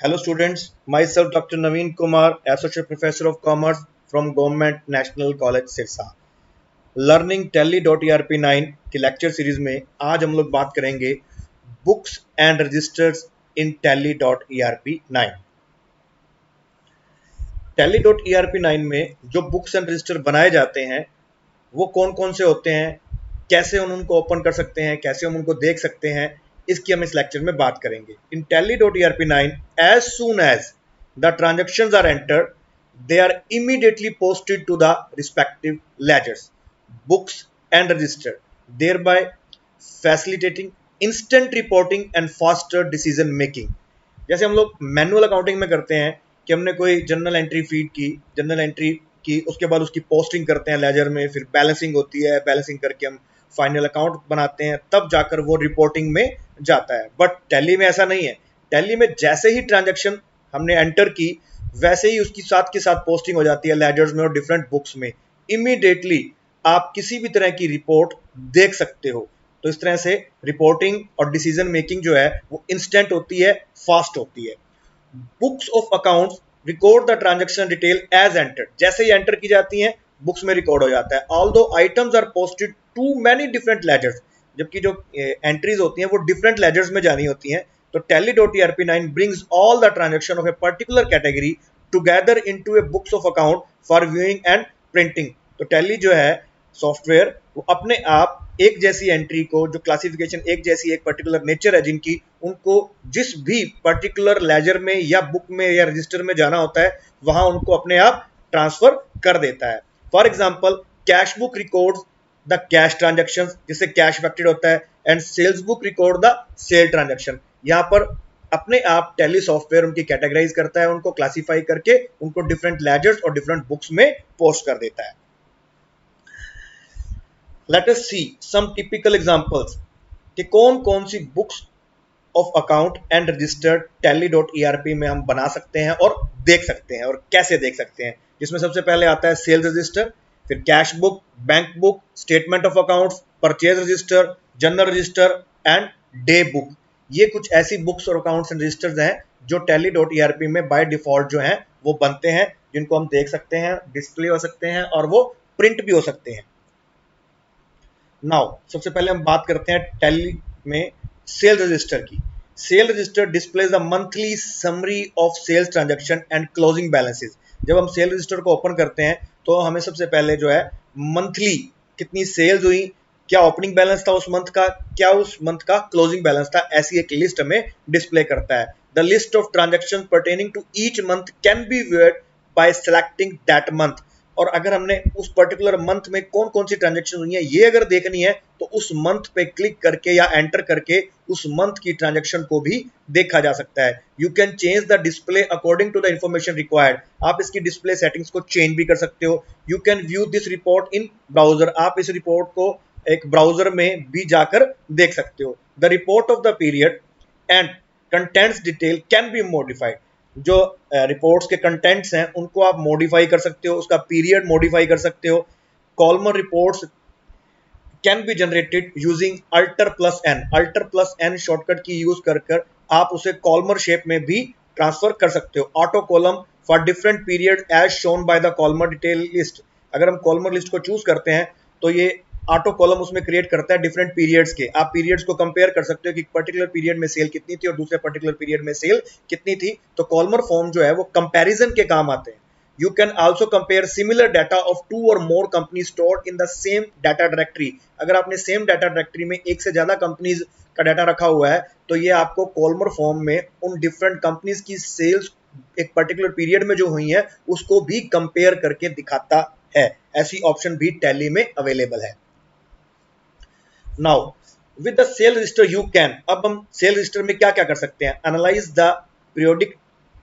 Hello students, myself Dr. Naveen Kumar, Associate Professor of Commerce from Government National College Sirsa. Learning Tally.erp9 की lecture series में आज हम लोग बात करेंगे books and registers in Tally.erp9। Tally.erp9 में जो बुक्स एंड रजिस्टर बनाए जाते हैं वो कौन कौन से होते हैं, कैसे हम उनको ओपन कर सकते हैं, कैसे हम उनको देख सकते हैं, इसकी हम इस लेक्चर में बात करेंगे। इन Tally.erp9 as soon as the transactions are entered, they are immediately posted to the respective ledgers, books and register, thereby facilitating instant reporting and faster decision making। जैसे हम लोग मैनुअल अकाउंटिंग में करते हैं कि हमने कोई जर्नल एंट्री फीड की, जर्नल एंट्री की, उसके बाद उसकी पोस्टिंग करते हैं लेजर में, फिर बैलेंसिंग होती है, बैलेंसिंग करके हम फाइनल अकाउंट बनाते हैं, तब जाकर वो रिपोर्टिंग में जाता है। बट टैली में ऐसा नहीं है। टैली में जैसे ही ट्रांजैक्शन हमने एंटर की वैसे ही उसकी साथ के साथ पोस्टिंग हो जाती है लेजर्स में और डिफरेंट बुक्स में। इमीडिएटली आप किसी भी तरह की रिपोर्ट देख सकते हो। तो इस तरह से रिपोर्टिंग और डिसीजन मेकिंग जो है वो इंस्टेंट होती है, फास्ट होती है। Books of accounts record the transaction detail as entered, जैसे ही एंटर की जाती हैं बुक्स में रिकॉर्ड हो जाता है। Although items are posted to many different ledgers, जबकि जो एंट्रीज होती हैं वो डिफरेंट लेजर्स में जानी होती हैं। तो Tally.erp9 brings all the transaction of a particular category together into a books of account for viewing and printing। तो Tally जो है सॉफ्टवेयर वो अपने आप एक जैसी एंट्री को, जो क्लासिफिकेशन एक जैसी एक पर्टिकुलर नेचर है जिनकी, उनको जिस भी पर्टिकुलर लेजर में या बुक में या रजिस्टर में जाना होता है वहां उनको अपने आप ट्रांसफर कर देता है। For example cash book records the cash transaction, जिससे कैश इफेक्टेड होता है, and sales book record the sale transaction. यहाँ पर अपने आप टैली सॉफ्टवेयर उनकी कैटेगराइज करता है, उनको क्लासिफाई करके उनको डिफरेंट लेजर्स और डिफरेंट बुक्स में पोस्ट कर देता है। Let us see some typical examples कि कौन कौन सी books of account and registered Tally.erp में हम बना सकते हैं और देख सकते हैं, और कैसे देख सकते हैं। जिसमें सबसे पहले आता है सेल्स रजिस्टर, फिर cash book, bank book, statement of accounts, purchase register, general register and day book. ये कुछ ऐसी बुक्स और अकाउंट्स एंड रजिस्टर्स हैं जो Tally.erp में बाय डिफॉल्ट जो हैं वो बनते हैं, जिनको हम देख सकते हैं, डिस्प्ले हो सकते हैं और वो प्रिंट भी हो सकते हैं। नाउ सबसे पहले हम बात करते हैं टैली में सेल रजिस्टर की। Sale register displays the monthly summary of sales transaction and closing balances. जब हम सेल रजिस्टर को ओपन करते हैं तो हमें सबसे पहले जो है मंथली कितनी सेल्स हुई, क्या ओपनिंग बैलेंस था उस मंथ का, क्या उस मंथ का क्लोजिंग बैलेंस था, ऐसी एक लिस्ट हमें डिस्प्ले करता है। The list of transaction pertaining to each month can be viewed by selecting that month. और अगर हमने उस पर्टिकुलर मंथ में कौन कौन सी ट्रांजैक्शन हुई है ये अगर देखनी है तो उस मंथ पे क्लिक करके या एंटर करके उस मंथ की ट्रांजैक्शन को भी देखा जा सकता है। You can change the display according to the information required. आप इसकी डिस्प्ले सेटिंग्स को चेंज भी कर सकते हो। You can view this report in browser, आप इस रिपोर्ट को एक ब्राउजर में भी जाकर देख सकते हो। The report of the period and contents detail can be modified. जो रिपोर्ट्स के कंटेंट्स हैं उनको आप मॉडिफाई कर सकते हो, उसका पीरियड मॉडिफाई कर सकते हो। Columnar reports can be generated using alter plus N. Alter plus N shortcut की यूज कर आप उसे कॉलमर शेप में भी ट्रांसफर कर सकते हो। Auto column for different period as shown by the columnar detail list. अगर हम कॉलमर लिस्ट को चूज करते हैं तो ये ऑटो कॉलम उसमें क्रिएट करता है डिफरेंट पीरियड्स के। आप पीरियड्स को कंपेयर कर सकते हो कि पर्टिकुलर पीरियड में सेल कितनी थी और दूसरे पर्टिकुलर पीरियड में सेल कितनी थी। तो कॉलमर फॉर्म जो है वो कंपैरिजन के काम आते हैं। You can also compare similar data of two or more companies stored in the same data directory। अगर आपने सेम डाटा डायरेक्टरी में एक से ज्यादा कंपनीज का डाटा रखा हुआ है तो ये आपको कॉलमर फॉर्म में उन डिफरेंट कंपनीज की सेल्स एक पर्टिकुलर पीरियड में जो हुई है उसको भी कंपेयर करके दिखाता है। ऐसी ऑप्शन भी टैली में अवेलेबल है। Now with the sale register you can, अब हम सेल रजिस्टर में क्या क्या कर सकते हैं, analyse the periodic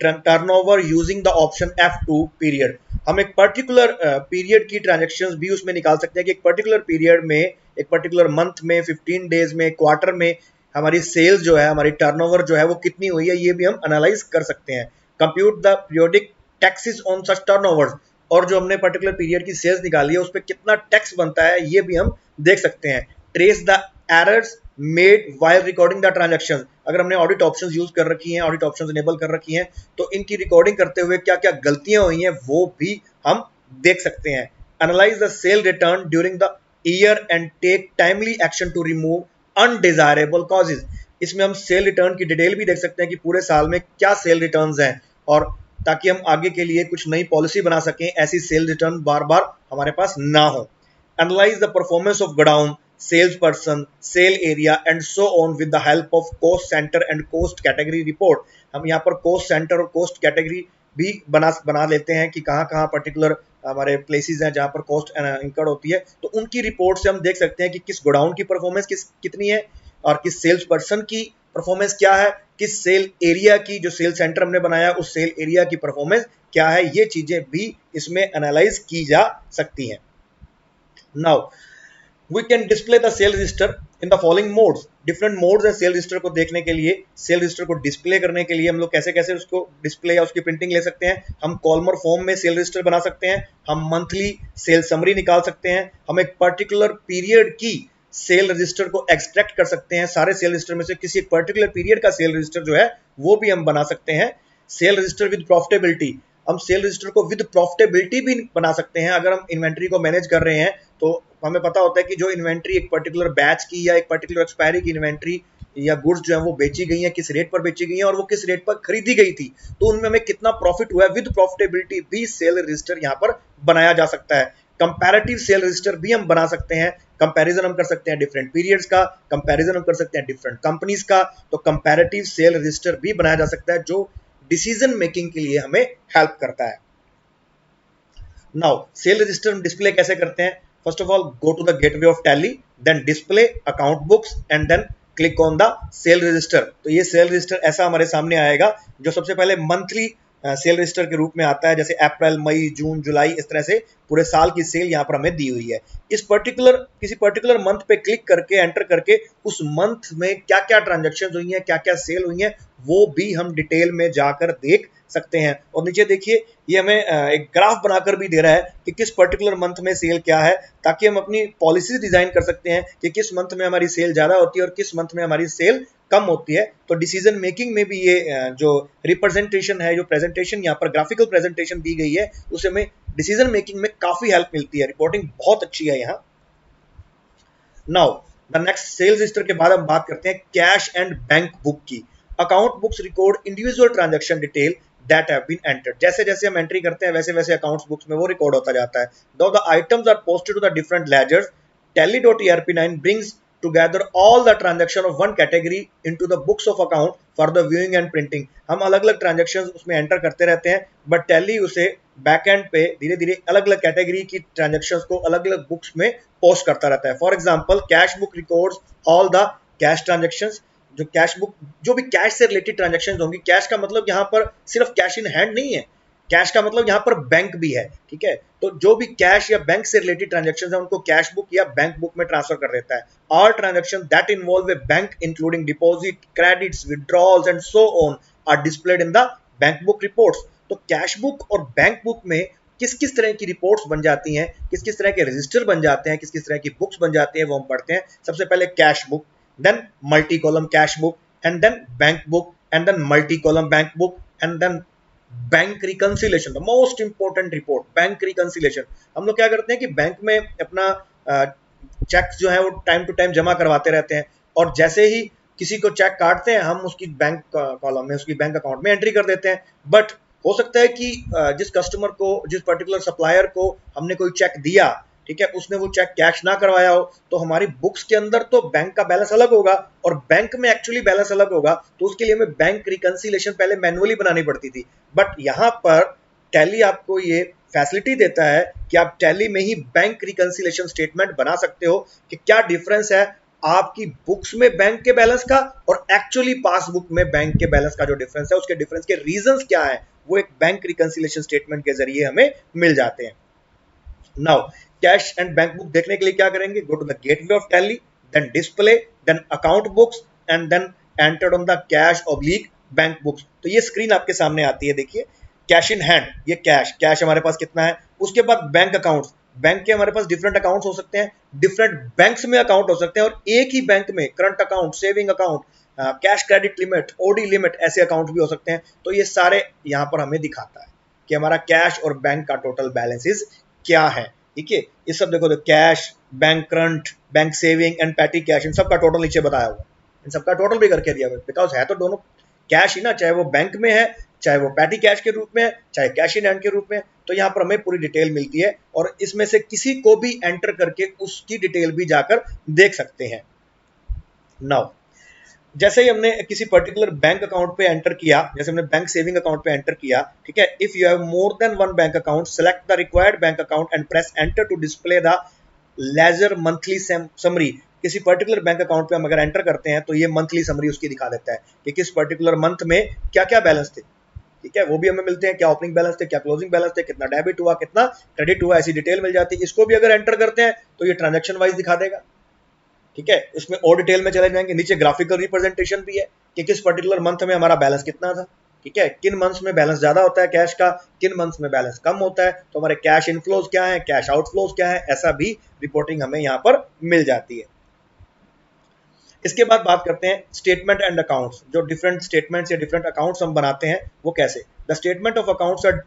turnover using the option F2 period. हम एक पर्टिकुलर पीरियड की ट्रांजैक्शंस भी उसमें निकाल सकते हैं कि एक पर्टिकुलर पीरियड में, एक पर्टिकुलर मंथ में, 15 डेज में, क्वार्टर में हमारी सेल्स जो है, हमारी टर्नओवर जो है वो कितनी हुई है, ये भी हम एनालाइज कर सकते हैं। Compute the periodic taxes on such turnovers, और जो हमने पर्टिकुलर पीरियड की सेल्स निकाली है उस पर कितना टैक्स बनता है ये भी हम देख सकते हैं। Trace the errors made while recording the transaction. अगर हमने ऑडिट ऑप्शंस यूज कर रखी हैं, ऑडिट ऑप्शंस इनेबल कर रखी हैं, तो इनकी रिकॉर्डिंग करते हुए क्या क्या गलतियां हुई हैं वो भी हम देख सकते हैं। Analyse the sale return during the year and take timely action to remove undesirable causes. इसमें हम सेल रिटर्न की डिटेल भी देख सकते हैं कि पूरे साल में क्या सेल रिटर्न्स हैं, और ताकि हम आगे के लिए कुछ नई पॉलिसी बना सकें, ऐसी सेल रिटर्न बार बार हमारे पास ना हो। Analyse the performance of godown, sales person, sale area and so on with the help of cost centre and cost category report. हम यहाँ पर कॉस्ट सेंटर और कॉस्ट कैटेगरी भी बना लेते हैं कि कहाँ कहाँ पर्टिकुलर हमारे प्लेसेस हैं जहाँ पर कॉस्ट इंकर्ड होती है, तो उनकी रिपोर्ट से हम देख सकते हैं कि किस गोडाउन की परफॉर्मेंस कितनी है, और किस सेल्स पर्सन की परफॉर्मेंस क्या है, किस सेल एरिया की, जो सेल सेंटर हमने बनाया उस सेल एरिया की परफॉर्मेंस क्या है। ये चीजें भी इसमें एनालाइज की जा सकती हैं। Now we can display the sale register in the following modes. Different modes हैं सेल रजिस्टर को देखने के लिए, सेल रजिस्टर को डिस्प्ले करने के लिए हम लोग कैसे कैसे उसको डिस्प्ले या उसकी प्रिंटिंग ले सकते हैं। हम कॉलमर फॉर्म में सेल रजिस्टर बना सकते हैं, हम मंथली सेल समरी निकाल सकते हैं, हम एक पर्टिकुलर पीरियड की सेल रजिस्टर को एक्सट्रैक्ट कर सकते हैं, सारे सेल रजिस्टर में से किसी एक पर्टिकुलर पीरियड का सेल रजिस्टर जो है वो भी हम बना सकते हैं। सेल रजिस्टर विद प्रॉफिटेबिलिटी, हम सेल रजिस्टर को विद प्रॉफिटेबिलिटी भी बना सकते हैं। अगर हम इन्वेंट्री को मैनेज कर रहे हैं तो हमें पता होता है कि जो इन्वेंट्री एक पर्टिकुलर बैच की या एक पर्टिकुलर एक्सपायरी की इन्वेंट्री या गुड्स जो है वो बेची गई है, किस रेट पर बेची गई है और वो किस रेट पर खरीदी गई थी, तो उनमें हमें कितना प्रॉफिट हुआ है, विद प्रॉफिटेबिलिटी भी सेल रजिस्टर यहाँ पर बनाया जा सकता है। कंपैरेटिव सेल रजिस्टर भी हम बना सकते हैं, कंपैरिजन हम कर सकते हैं डिफरेंट पीरियड्स का, कंपैरिजन हम कर सकते हैं डिफरेंट कंपनीज का, तो कंपैरेटिव सेल रजिस्टर भी बनाया जा सकता है जो डिसीजन मेकिंग के लिए हमें हेल्प करता है। नाउ सेल रजिस्टर हम डिस्प्ले कैसे करते हैं? First of all go to the gateway of Tally, then display account books and then click on the sale register. तो ये सेल रजिस्टर ऐसा हमारे सामने आएगा जो सबसे पहले मंथली सेल रजिस्टर के रूप में आता है, जैसे अप्रैल, मई, जून, जुलाई, इस तरह से पूरे साल की सेल यहाँ पर हमें दी हुई है। इस किसी पर्टिकुलर मंथ पे क्लिक करके एंटर करके उस मंथ में क्या क्या ट्रांजेक्शन हुई हैं, क्या क्या सेल हुई हैं, वो भी हम डिटेल में जाकर देख सकते हैं। और नीचे देखिए ये हमें एक ग्राफ बनाकर भी दे रहा है कि किस पर्टिकुलर मंथ में सेल क्या है, ताकि हम अपनी पॉलिसीज डिजाइन कर सकते हैं कि किस मंथ में हमारी सेल ज्यादा होती है और किस मंथ में हमारी सेल कम होती है। तो डिसीजन मेकिंग में भी ये जो रिप्रेजेंटेशन है, जो प्रेजेंटेशन यहाँ पर ग्राफिकल प्रेजेंटेशन दी गई है, उससे हमें डिसीजन मेकिंग में काफी हेल्प मिलती है। रिपोर्टिंग बहुत अच्छी है यहाँ। Now the next sale register के बाद हम बात करते हैं कैश एंड बैंक बुक की। Account books record individual transaction detail that have been entered. जैसे जैसे हम एंट्री करते हैं वैसे वैसे अकाउंट्स बुक्स में वो रिकॉर्ड होता जाता है। Though the items are posted to the different ledgers, Tally.erp9 brings together all the transaction of one category into the books of account for the viewing and printing। हम अलग अलग transaction उसमें enter करते रहते हैं, बट टैली उसे back and पे धीरे धीरे अलग अलग कैटेगरी की ट्रांजेक्शन्स को अलग अलग बुक्स में पोस्ट करता रहता है। For example cash book records all the cash transactions. जो कैश बुक, जो भी कैश से रिलेटेड ट्रांजेक्शन होंगी, कैश का मतलब यहाँ पर सिर्फ कैश इन हैंड नहीं है, कैश का मतलब यहाँ पर बैंक भी है, ठीक है। तो जो भी कैश या बैंक से रिलेटेड ट्रांजेक्शन है उनको कैश बुक या बैंक बुक में ट्रांसफर कर देता है। All transaction that involve a bank including deposit, credits, withdrawals and so on are displayed in the bank book reports. तो कैश बुक और बैंक बुक में किस किस तरह की रिपोर्ट्स बन जाती हैं, किस किस तरह के रजिस्टर बन जाते हैं, किस किस तरह की बुक्स बन जाती हैं, वो हम पढ़ते हैं। सबसे पहले cash book, then multi column cash book, and then bank book, and then multi column bank book, and then bank reconciliation, the most important report, bank reconciliation. हम लोग क्या करते हैं कि बैंक में अपना चेक जो है वो टाइम टू टाइम जमा करवाते रहते हैं, और जैसे ही किसी को चेक काटते हैं हम उसकी बैंक कॉलम में, उसकी बैंक अकाउंट में एंट्री कर देते हैं। बट हो सकता है कि जिस कस्टमर को, जिस पर्टिकुलर सप्लायर को हमने कोई चेक दिया, ठीक है, उसने वो चेक कैश ना करवाया हो, तो हमारी बुक्स के अंदर तो बैंक का बैलेंस अलग होगा और बैंक में एक्चुअली बैलेंस अलग होगा। तो उसके लिए हमें बैंक रिकंसिलेशन पहले मैनुअली बनानी पड़ती थी। बट यहाँ पर टैली आपको ये फैसिलिटी देता है कि आप टैली में ही बैंक रिकंसिलेशन स्टेटमेंट बना सकते हो कि क्या डिफरेंस है आपकी बुक्स में बैंक के बैलेंस का और एक्चुअली पासबुक में बैंक के बैलेंस का। जो डिफरेंस है उसके डिफरेंस के रीजंस क्या है, वो एक बैंक रिकंसिलेशन स्टेटमेंट के जरिए हमें मिल जाते हैं। Now cash and bank book देखने के लिए क्या करेंगे? Go to the gateway of Tally, then display, then account books, and then entered on the cash oblique bank books. तो ये स्क्रीन आपके सामने आती है, देखिए कैश इन हैंड, ये कैश हमारे पास कितना है। उसके बाद बैंक अकाउंट्स, बैंक के हमारे पास डिफरेंट अकाउंट्स हो सकते हैं, डिफरेंट बैंक्स में अकाउंट हो सकते हैं, और एक ही बैंक में current account, saving account, cash credit limit, OD limit, ऐसे अकाउंट भी हो सकते हैं। तो ये सारे यहाँ पर हमें दिखाता है कि हमारा कैश और बैंक का टोटल बैलेंसेस क्या है। ठीक है, ये सब देखो, cash, bank current, bank saving and petty cash, इन सब का टोटल नीचे बताया हुआ, इन सब का टोटल भी करके दिया हुआ, बिकॉज है तो दोनों कैश ही ना, चाहे वो बैंक में है, चाहे वो पैटी कैश के रूप में है, चाहे कैश इन हैंड के रूप में। तो यहाँ पर हमें पूरी डिटेल मिलती है, और इसमें से किसी को भी एंटर करके उसकी डिटेल भी जाकर देख सकते हैं। नाउ जैसे ही हमने किसी पर्टिकुलर बैंक अकाउंट पे एंटर किया, जैसे हमने बैंक सेविंग अकाउंट पे एंटर किया, ठीक है, if you have more than one bank account, select the required bank account and press enter to display the ledger monthly summary. किसी पर्टिकुलर बैंक अकाउंट पे हम अगर एंटर करते हैं तो ये मंथली समरी उसकी दिखा देता है कि किस पर्टिकुलर मंथ में क्या क्या बैलेंस थे। ठीक है, वो भी हमें मिलते हैं, क्या ओपनिंग बैलेंस थे, क्या क्लोजिंग बैलेंस थे, कितना डेबिट हुआ, कितना क्रेडिट हुआ, ऐसी डिटेल मिल जाती है। इसको भी अगर एंटर करते हैं तो ये ट्रांजेक्शन वाइज दिखा देगा। ठीक है, इसमें और डिटेल में चले जाएंगे, नीचे ग्राफिकल रिप्रेजेंटेशन भी है कि किस पर्टिकुलर मंथ में हमारा बैलेंस कितना था। ठीक है, किन मंथ्स में बैलेंस ज्यादा होता है कैश का, किन मंथ्स में बैलेंस कम होता है, तो हमारे कैश इनफ्लोज क्या है, कैश आउटफ्लोज क्या है, ऐसा भी रिपोर्टिंग हमें यहाँ पर मिल जाती है। इसके बाद बात करते हैं स्टेटमेंट एंड अकाउंट्स। जो डिफरेंट स्टेटमेंट्स या डिफरेंट अकाउंट्स हम बनाते हैं वो कैसे। The statement of accounts are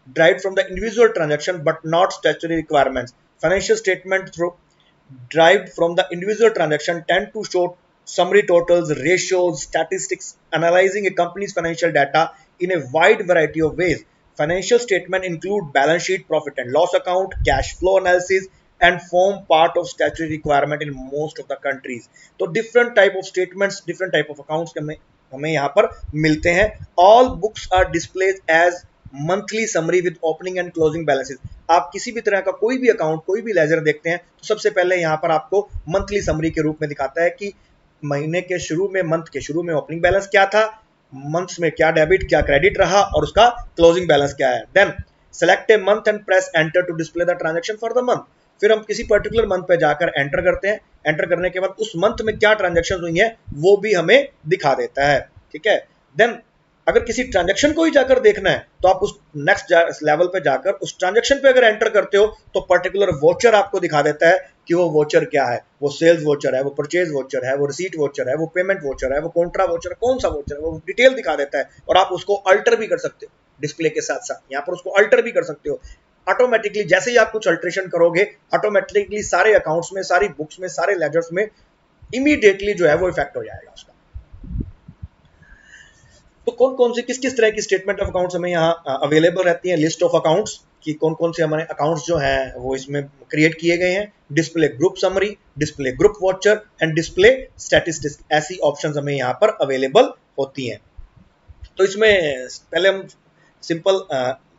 derived from the individual transaction but not statutory requirements. Financial statement through derived from the individual transaction tend to show summary totals, ratios, statistics, analyzing a company's financial data in a wide variety of ways. Financial statement include balance sheet, profit and loss account, cash flow analysis, and form part of statutory requirement in most of the countries. तो different type of statements, different type of accounts हमें यहाँ पर मिलते हैं। All books are displayed as monthly summary with opening and closing balances. आप किसी भी तरह का कोई भी अकाउंट, कोई भी लेजर देखते हैं तो सबसे पहले यहाँ पर आपको मंथली समरी के रूप में दिखाता है कि महीने के शुरू में, मंथ के शुरू में ओपनिंग बैलेंस क्या था, मंथ्स में क्या डेबिट क्या क्रेडिट रहा, और उसका क्लोजिंग बैलेंस क्या है। Then select a month and press enter to display the transaction for the month. फिर हम किसी पर्टिकुलर मंथ पे जाकर एंटर करते हैं, एंटर करने के बाद उस मंथ में क्या ट्रांजेक्शन हुई है वो भी हमें दिखा देता है। ठीक है, देन अगर किसी ट्रांजैक्शन को ही जाकर देखना है तो आप उस नेक्स्ट लेवल पे जाकर उस ट्रांजैक्शन पे अगर एंटर करते हो तो पर्टिकुलर वोचर आपको दिखा देता है कि वो वोचर क्या है, वो सेल्स वोचर है, वो परचेज वोचर है, वो रिसीट वोचर है, वो पेमेंट वोचर है, वो कॉन्ट्रा वोचर है, कौन सा वोचर है, वो डिटेल दिखा देता है। और आप उसको अल्टर भी कर सकते हो डिस्प्ले के साथ साथ, यहाँ पर उसको अल्टर भी कर सकते हो ऑटोमेटिकली। जैसे ही आप कुछ अल्ट्रेशन करोगे ऑटोमेटिकली सारे अकाउंट्स में, सारी बुक्स में, सारे लेजर्स में इमीडिएटली जो है वो इफेक्ट हो जाएगा उसका। तो कौन कौन से किस किस तरह की स्टेटमेंट ऑफ अकाउंट्स हमें यहाँ अवेलेबल रहती है, लिस्ट ऑफ अकाउंट्स कि कौन कौन से हमारे अकाउंट्स जो हैं वो इसमें क्रिएट किए गए हैं। Display group summary, display group watcher and display statistics, ऐसी ऑप्शंस हमें यहाँ पर अवेलेबल होती हैं। तो इसमें पहले हम सिंपल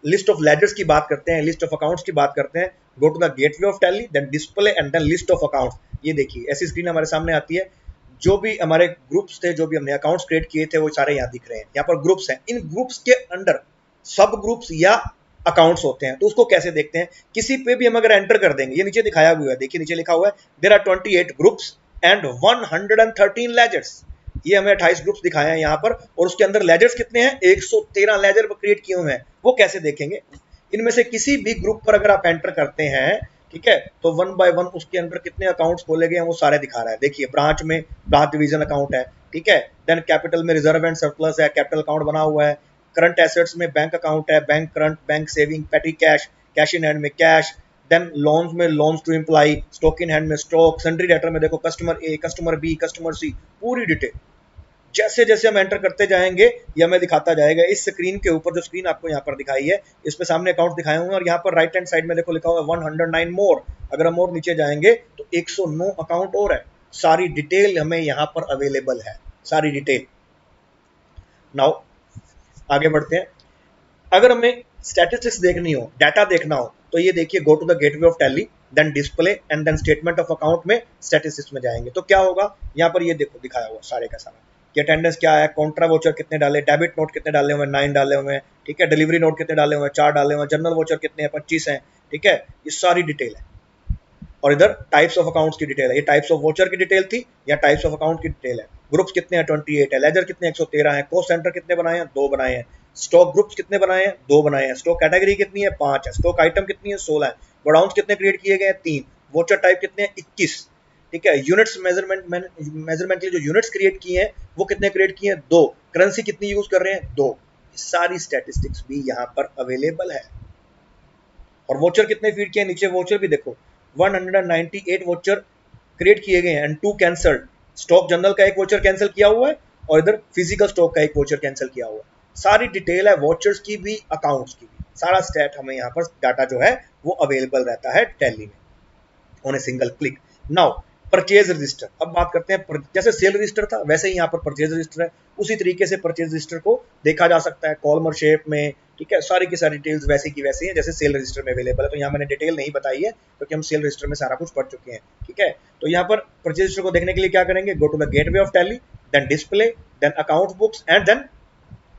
लिस्ट ऑफ लेजर्स की बात करते हैं, लिस्ट ऑफ अकाउंट्स की बात करते हैं। Go to the gateway of Tally, then display and then list of accounts. ये देखिए ऐसी स्क्रीन हमारे सामने आती है, जो भी हमारे ग्रुप्स थे, जो भी हमने अकाउंट्स क्रिएट किए थे वो सारे यहाँ दिख रहे हैं। यहाँ पर ग्रुप्स हैं, इन ग्रुप्स के अंडर सब ग्रुप्स या अकाउंट्स होते हैं। तो उसको कैसे देखते हैं, किसी पे भी हम अगर एंटर कर देंगे, ये नीचे दिखाया हुआ है, देखिए नीचे लिखा हुआ है there are 28 groups and 113 ledgers. ये हमें 28 ग्रुप्स दिखाए हैं यहाँ पर, और उसके अंदर लेजर्स कितने हैं, 113 लेजर क्रिएट किए हुए हैं। वो कैसे देखेंगे, इनमें से किसी भी ग्रुप पर अगर आप एंटर करते हैं, ठीक है, तो वन बाय वन उसके अंदर कितने अकाउंट्स खोले गए हैं वो सारे दिखा रहा है। देखिए ब्रांच में ब्रांच डिवीजन अकाउंट है, ठीक है, देन कैपिटल में रिजर्व एंड सरप्लस है, कैपिटल अकाउंट बना हुआ है, करंट एसेट्स में बैंक अकाउंट है, bank current, bank saving, petty cash, cash in hand में कैश, देन लोन्स में loans to employ, stock in hand में स्टॉक, सन्ड्री डेटर में देखो customer A, customer B, customer C, पूरी detail. जैसे जैसे हम एंटर करते जाएंगे ये हमें दिखाता जाएगा। इस स्क्रीन के ऊपर, जो स्क्रीन आपको यहाँ पर दिखाई है, इसमें सामने अकाउंट दिखाए हुए हैं, और यहाँ पर राइट हैंड साइड में देखो लिखा हुआ है 109 मोर। अगर हम और नीचे जाएंगे तो 109 अकाउंट और है। सारी डिटेल हमें यहाँ पर अवेलेबल है, सारी डिटेल। नाउ आगे बढ़ते हैं। अगर हमें स्टैटिस्टिक्स देखनी हो, डाटा देखना हो, तो ये देखिए go to the gateway of Tally, then display and then statement of account में स्टैटिस्टिक्स में जाएंगे तो क्या होगा, यहाँ पर ये देखो दिखाया हुआ सारे का सारा कि अटेंडेंस क्या है, कॉन्ट्रा वोचर कितने डाले, डेबिट नोट कितने डाले हुए हैं, 9 डाले हुए हैं, ठीक है, डिलीवरी नोट कितने डाले हुए हैं, 4 डाले हुए हैं, जनरल वोचर कितने हैं, 25 हैं, ठीक है, ये सारी डिटेल है। और इधर टाइप्स ऑफ अकाउंट्स की डिटेल है, ये टाइप्स ऑफ वोचर की डिटेल थी या टाइप्स ऑफ अकाउंट की डिटेल है। ग्रुप्स कितने हैं, 28 है, लेजर कितने 113 है, कॉस्ट सेंटर कितने बनाए हैं, 2 बनाए हैं, स्टॉक ग्रुप्स कितने बनाए हैं, 2 बनाए हैं, स्टॉक कैटेगरी कितनी है, 5 है, स्टॉक आइटम कितनी है, 16 है। गोडाउन कितने क्रिएट किए गए हैं 3, वोचर टाइप कितने हैं 21, ठीक है। यूनिट्स मेजरमेंट मेजरमेंट के लिए जो यूनिट्स क्रिएट किए हैं वो कितने क्रिएट किए हैं 2, करेंसी कितनी यूज कर रहे हैं 2, सारी स्टैटिस्टिक्स भी यहाँ पर अवेलेबल है। और वोचर कितने फीड किए, नीचे वोचर भी देखो 198 वोचर क्रिएट किए गए हैं एंड 2 कैंसल्ड। स्टॉक जनरल का एक वोचर कैंसिल किया हुआ है और इधर फिजिकल स्टॉक का एक वोचर कैंसिल किया हुआ है। सारी डिटेल है वोचर्स की भी, अकाउंट्स की भी, सारा स्टैट हमें यहाँ पर डाटा जो है वो अवेलेबल रहता है टैली में on a single click. Now purchase register, अब बात करते हैं जैसे सेल रजिस्टर था वैसे ही यहाँ पर परचेज रजिस्टर है, उसी तरीके से परचेज रजिस्टर को देखा जा सकता है कॉलमर शेप में, ठीक है। सारी की सारी डिटेल्स वैसी की वैसी हैं जैसे सेल रजिस्टर में अवेलेबल है। तो यहाँ मैंने डिटेल नहीं बताई है क्योंकि हम सेल रजिस्टर में सारा कुछ पढ़ चुके हैं, ठीक है। तो यहाँ पर परचेज रजिस्टर को देखने के लिए क्या करेंगे, go to the gateway of Tally, then display, then account books and then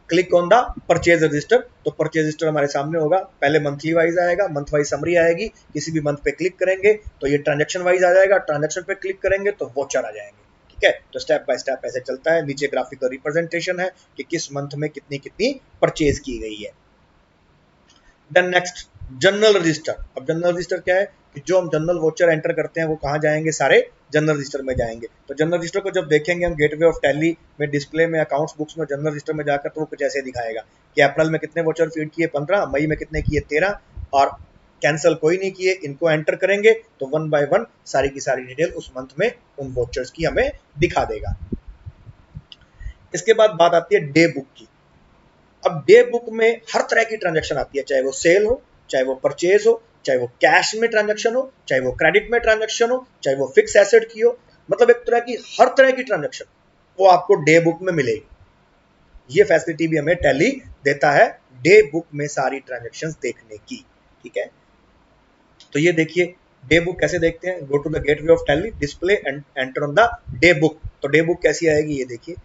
click on the purchase register. तो परचेज रजिस्टर हमारे सामने होगा, पहले मंथली वाइज आएगा, मंथ वाइज समरी आएगी, किसी भी मंथ पे क्लिक करेंगे तो ये ट्रांजैक्शन वाइज आ जाएगा, ट्रांजैक्शन पे क्लिक करेंगे तो वोचर आ जाएंगे, ठीक है। तो स्टेप बाय स्टेप ऐसे चलता है। नीचे ग्राफिकल रिप्रेजेंटेशन है कि किस मंथ में कितनी कितनी परचेज की गई है। Then next general register. अब जनरल रजिस्टर क्या है कि जो हम जनरल वोचर एंटर करते हैं वो कहाँ जाएंगे, सारे जनरल रजिस्टर में जाएंगे। तो जनरल रजिस्टर को जब देखेंगे हम गेटवे ऑफ टैली में, डिस्प्ले में, अकाउंट्स बुक्स में, जनरल रजिस्टर में जाकर, तो वो कुछ ऐसे दिखाएगा कि अप्रैल में कितने वोचर फीड किए 15, मई में कितने किए 13 और कैंसिल कोई नहीं किए। इनको एंटर करेंगे तो 1 बाय 1 सारी की सारी डिटेल उस मंथ में उन वोचर्स की हमें दिखा देगा। इसके बाद बात आती है डे बुक की। अब डे बुक में हर तरह की ट्रांजैक्शन आती है, चाहे वो सेल हो, चाहे वो परचेज हो, चाहे वो कैश में ट्रांजैक्शन हो, चाहे वो क्रेडिट में ट्रांजैक्शन हो, चाहे वो फिक्स एसेट की हो, मतलब एक तरह की हर तरह की ट्रांजैक्शन वो आपको डे बुक में मिलेगी। ये फैसिलिटी भी हमें टैली देता है डे बुक में सारी ट्रांजैक्शंस देखने की, ठीक है। तो ये देखिए डे बुक कैसे देखते हैं, go to the gateway of Tally, display and enter on the day book. तो डे बुक कैसी आएगी, ये देखिए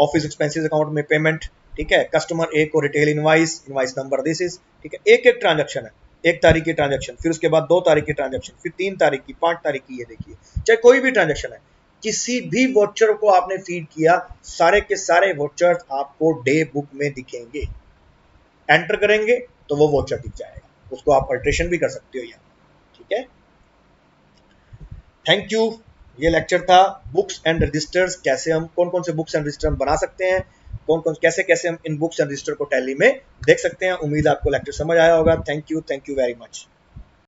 ऑफिस एक्सपेंसेस अकाउंट में पेमेंट, ठीक है। कस्टमर ए को retail invoice, invoice number this is, ठीक है। एक एक ट्रांजैक्शन है, 1 तारीख की ट्रांजैक्शन, फिर उसके बाद 2 तारीख की ट्रांजैक्शन, फिर 3 तारीख की, 5 तारीख की, ये देखिए चाहे कोई भी ट्रांजैक्शन है, किसी भी वोचर को आपने फीड किया, सारे के सारे वोचर्स आपको डे बुक में दिखेंगे। एंटर करेंगे तो वो वोचर दिख जाएगा, उसको आप अल्टरेशन भी कर सकते हो यहाँ, ठीक है। Thank you. ये लेक्चर था बुक्स एंड रजिस्टर्स, कैसे हम कौन कौन से बुक्स एंड रजिस्टर हम बना सकते हैं, कौन कौन कैसे कैसे हम इन बुक्स एंड रजिस्टर को टैली में देख सकते हैं। उम्मीद आपको लेक्चर समझ आया होगा। Thank you very much.